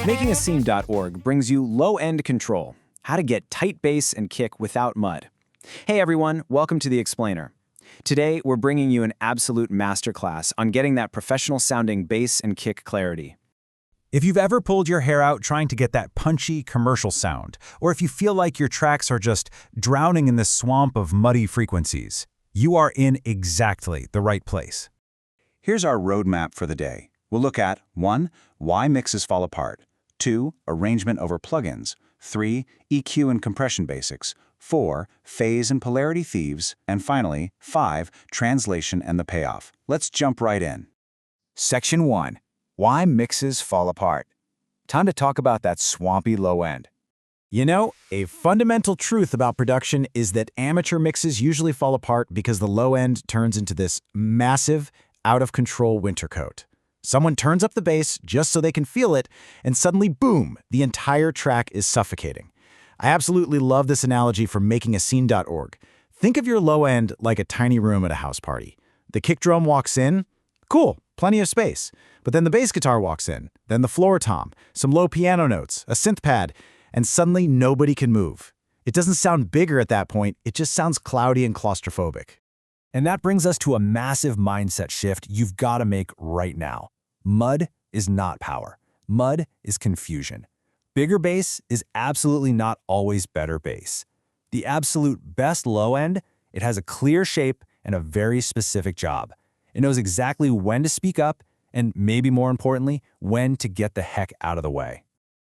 Makingascene.org brings you low-end control, how to get tight bass and kick without mud. Hey everyone, welcome to The Explainer. Today, we're bringing you an absolute masterclass on getting that professional-sounding bass and kick clarity. If you've ever pulled your hair out trying to get that punchy commercial sound, or if you feel like your tracks are just drowning in this swamp of muddy frequencies, you are in exactly the right place. Here's our roadmap for the day. We'll look at 1. Why mixes fall apart. 2. Arrangement over plugins. 3. EQ and compression basics. 4. Phase and polarity thieves. And finally, 5. Translation and the payoff. Let's jump right in. Section 1. Why mixes fall apart. Time to talk about that swampy low end. You know, a fundamental truth about production is that amateur mixes usually fall apart because the low end turns into this massive, out-of-control winter coat. Someone turns up the bass just so they can feel it, and suddenly, boom, the entire track is suffocating. I absolutely love this analogy from Makingascene.org. Think of your low end like a tiny room at a house party. The kick drum walks in, cool, plenty of space. But then the bass guitar walks in, then the floor tom, some low piano notes, a synth pad, and suddenly nobody can move. It doesn't sound bigger at that point, it just sounds cloudy and claustrophobic. And that brings us to a massive mindset shift you've got to make right now. Mud is not power. Mud is confusion. Bigger bass is absolutely not always better bass. The absolute best low end, it has a clear shape and a very specific job. It knows exactly when to speak up and, maybe more importantly, when to get the heck out of the way.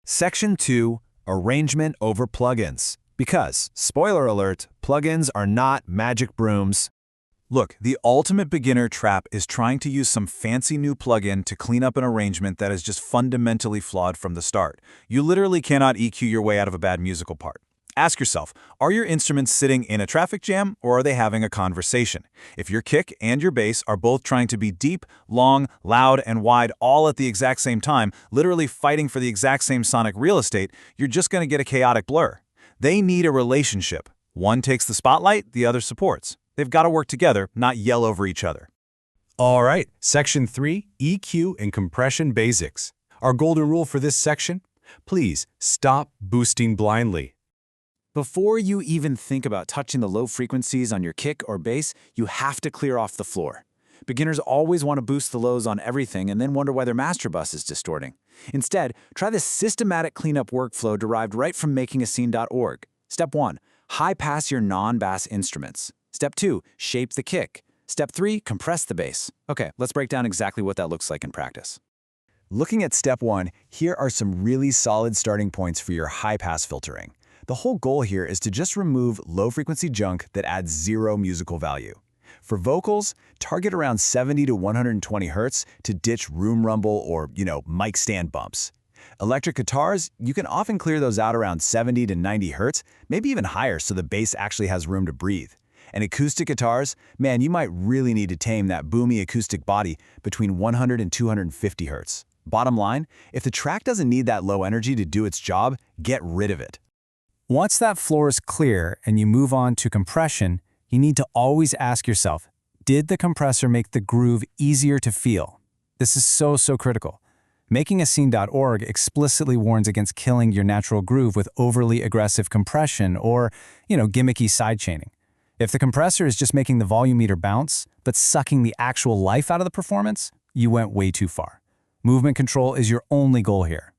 Section 2. Arrangement over plugins. Because, spoiler alert, plugins are not magic brooms. Look, the ultimate beginner trap is trying to use some fancy new plugin to clean up an arrangement that is just fundamentally flawed from the start. You literally cannot EQ your way out of a bad musical part. Ask yourself, are your instruments sitting in a traffic jam or are they having a conversation? If your kick and your bass are both trying to be deep, long, loud, and wide all at the exact same time, literally fighting for the exact same sonic real estate, you're just going to get a chaotic blur. They need a relationship. One takes the spotlight, the other supports. They've got to work together, not yell over each other. All right, Section 3, EQ and compression basics. Our golden rule for this section? Please stop boosting blindly. Before you even think about touching the low frequencies on your kick or bass, you have to clear off the floor. Beginners always want to boost the lows on everything and then wonder why their master bus is distorting. Instead, try this systematic cleanup workflow derived right from Makingascene.org. Step 1. High-pass your non-bass instruments. Step 2. Shape the kick. Step 3. Compress the bass. Okay, let's break down exactly what that looks like in practice. Looking at Step 1, here are some really solid starting points for your high-pass filtering. The whole goal here is to just remove low-frequency junk that adds zero musical value. For vocals, target around 70 to 120 Hz to ditch room rumble or, mic stand bumps. Electric guitars, you can often clear those out around 70 to 90 Hz, maybe even higher so the bass actually has room to breathe. And acoustic guitars, man, you might really need to tame that boomy acoustic body between 100 and 250 Hz. Bottom line, if the track doesn't need that low energy to do its job, get rid of it. Once that floor is clear and you move on to compression, you need to always ask yourself, did the compressor make the groove easier to feel? This is so critical. Makingascene.org explicitly warns against killing your natural groove with overly aggressive compression or, gimmicky sidechaining. If the compressor is just making the volume meter bounce, but sucking the actual life out of the performance, you went way too far. Movement control is your only goal here.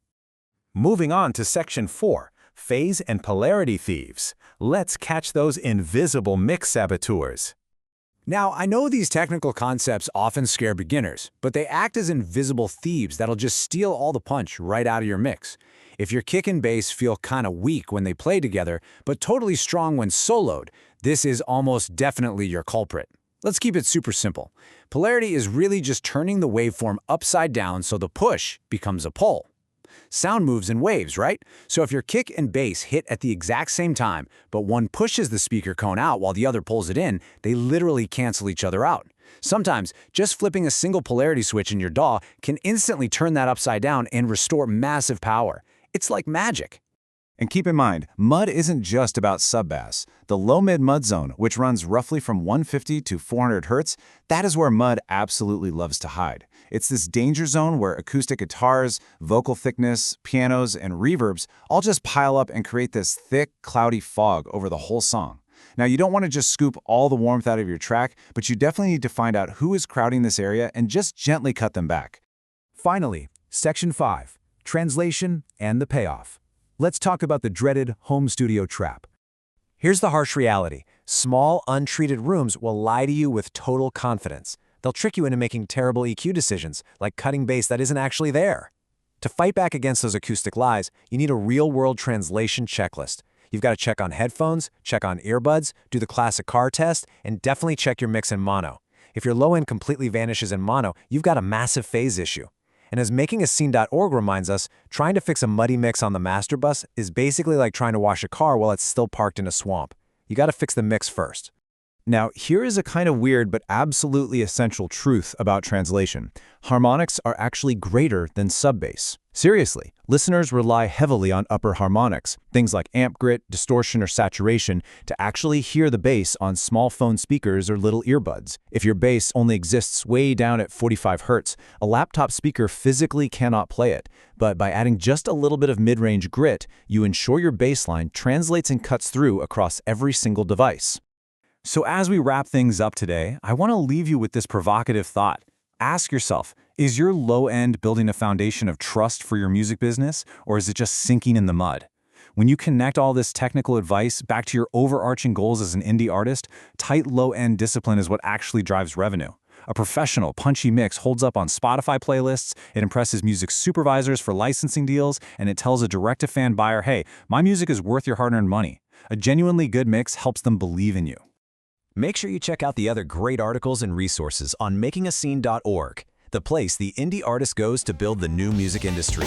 Moving on to Section 4, Phase and Polarity Thieves. Let's catch those invisible mix saboteurs. Now, I know these technical concepts often scare beginners, but they act as invisible thieves that'll just steal all the punch right out of your mix. If your kick and bass feel kind of weak when they play together, but totally strong when soloed, this is almost definitely your culprit. Let's keep it super simple. Polarity is really just turning the waveform upside down so the push becomes a pull. Sound moves in waves, right? So if your kick and bass hit at the exact same time, but one pushes the speaker cone out while the other pulls it in, they literally cancel each other out. Sometimes, just flipping a single polarity switch in your DAW can instantly turn that upside down and restore massive power. It's like magic. And keep in mind, mud isn't just about sub-bass. The low-mid mud zone, which runs roughly from 150 to 400 Hz, that is where mud absolutely loves to hide. It's this danger zone where acoustic guitars, vocal thickness, pianos, and reverbs all just pile up and create this thick, cloudy fog over the whole song. Now, you don't want to just scoop all the warmth out of your track, but you definitely need to find out who is crowding this area and just gently cut them back. Finally, Section 5, Translation and the Payoff. Let's talk about the dreaded home studio trap. Here's the harsh reality. Small, untreated rooms will lie to you with total confidence. They'll trick you into making terrible EQ decisions, like cutting bass that isn't actually there. To fight back against those acoustic lies, you need a real-world translation checklist. You've got to check on headphones, check on earbuds, do the classic car test, and definitely check your mix in mono. If your low end completely vanishes in mono, you've got a massive phase issue. And as makingascene.org reminds us, trying to fix a muddy mix on the master bus is basically like trying to wash a car while it's still parked in a swamp. You got to fix the mix first. Now, here is a kind of weird but absolutely essential truth about translation. Harmonics are actually greater than sub-bass. Seriously, listeners rely heavily on upper harmonics, things like amp grit, distortion, or saturation, to actually hear the bass on small phone speakers or little earbuds. If your bass only exists way down at 45 Hz, a laptop speaker physically cannot play it. But by adding just a little bit of mid-range grit, you ensure your bass line translates and cuts through across every single device. So as we wrap things up today, I want to leave you with this provocative thought. Ask yourself, is your low end building a foundation of trust for your music business, or is it just sinking in the mud? When you connect all this technical advice back to your overarching goals as an indie artist, tight low-end discipline is what actually drives revenue. A professional, punchy mix holds up on Spotify playlists, it impresses music supervisors for licensing deals, and it tells a direct-to-fan buyer, hey, my music is worth your hard-earned money. A genuinely good mix helps them believe in you. Make sure you check out the other great articles and resources on makingascene.org, the place the indie artist goes to build the new music industry.